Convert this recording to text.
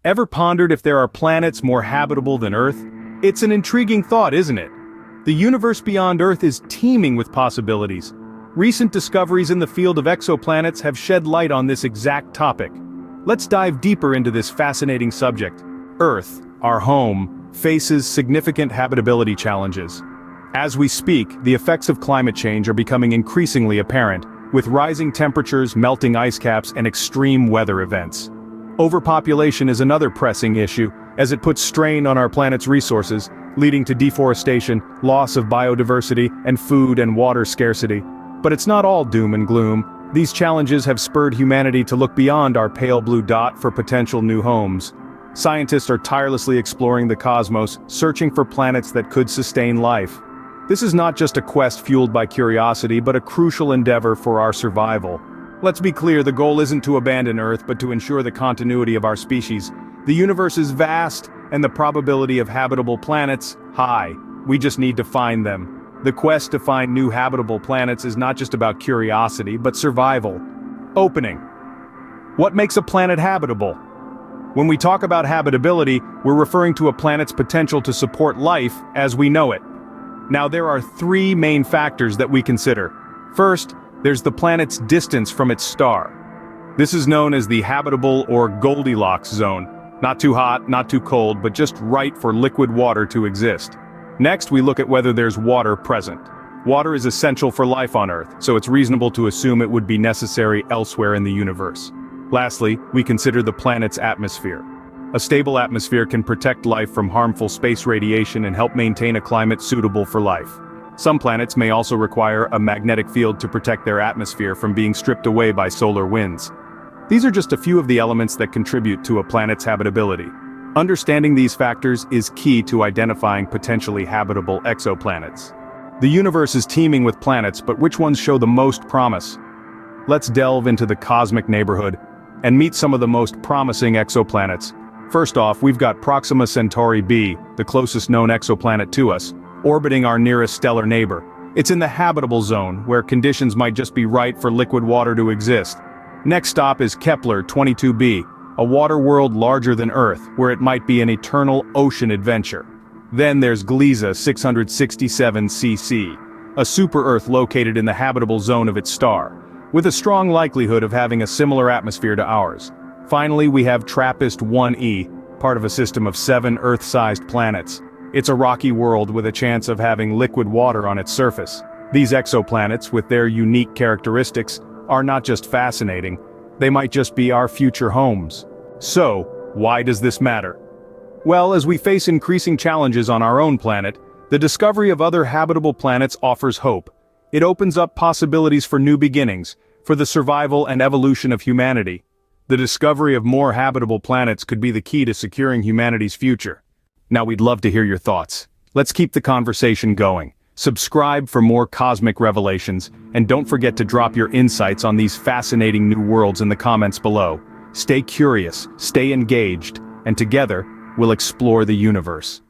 Ever pondered if there are planets more habitable than Earth? It's an intriguing thought, isn't it? The universe beyond Earth is teeming with possibilities. Recent discoveries in the field of exoplanets have shed light on this exact topic. Let's dive deeper into this fascinating subject. Earth, our home, faces significant habitability challenges. As we speak, the effects of climate change are becoming increasingly apparent, with rising temperatures, melting ice caps, and extreme weather events. Overpopulation is another pressing issue, as it puts strain on our planet's resources, leading to deforestation, loss of biodiversity, and food and water scarcity. But it's not all doom and gloom. These challenges have spurred humanity to look beyond our pale blue dot for potential new homes. Scientists are tirelessly exploring the cosmos, searching for planets that could sustain life. This is not just a quest fueled by curiosity, but a crucial endeavor for our survival. Let's be clear, the goal isn't to abandon Earth, but to ensure the continuity of our species. The universe is vast, and the probability of habitable planets, high. We just need to find them. The quest to find new habitable planets is not just about curiosity, but survival. Opening. What makes a planet habitable? When we talk about habitability, we're referring to a planet's potential to support life as we know it. Now, there are three main factors that we consider. First, there's the planet's distance from its star. This is known as the habitable or Goldilocks zone. Not too hot, not too cold, but just right for liquid water to exist. Next, we look at whether there's water present. Water is essential for life on Earth, so it's reasonable to assume it would be necessary elsewhere in the universe. Lastly, we consider the planet's atmosphere. A stable atmosphere can protect life from harmful space radiation and help maintain a climate suitable for life. Some planets may also require a magnetic field to protect their atmosphere from being stripped away by solar winds. These are just a few of the elements that contribute to a planet's habitability. Understanding these factors is key to identifying potentially habitable exoplanets. The universe is teeming with planets, but which ones show the most promise? Let's delve into the cosmic neighborhood and meet some of the most promising exoplanets. First off, we've got Proxima Centauri b, the closest known exoplanet to us, orbiting our nearest stellar neighbor. It's in the habitable zone, where conditions might just be right for liquid water to exist. Next stop is Kepler 22b, a water world larger than Earth, where it might be an eternal ocean adventure. Then there's Gliese 667 cc, a super-Earth located in the habitable zone of its star, with a strong likelihood of having a similar atmosphere to ours. Finally, we have TRAPPIST-1e, part of a system of 7 Earth-sized planets. It's a rocky world with a chance of having liquid water on its surface. These exoplanets, with their unique characteristics, are not just fascinating, they might just be our future homes. So, why does this matter? Well, as we face increasing challenges on our own planet, the discovery of other habitable planets offers hope. It opens up possibilities for new beginnings, for the survival and evolution of humanity. The discovery of more habitable planets could be the key to securing humanity's future. Now, we'd love to hear your thoughts. Let's keep the conversation going. Subscribe for more cosmic revelations, and don't forget to drop your insights on these fascinating new worlds in the comments below. Stay curious, stay engaged, and together, we'll explore the universe.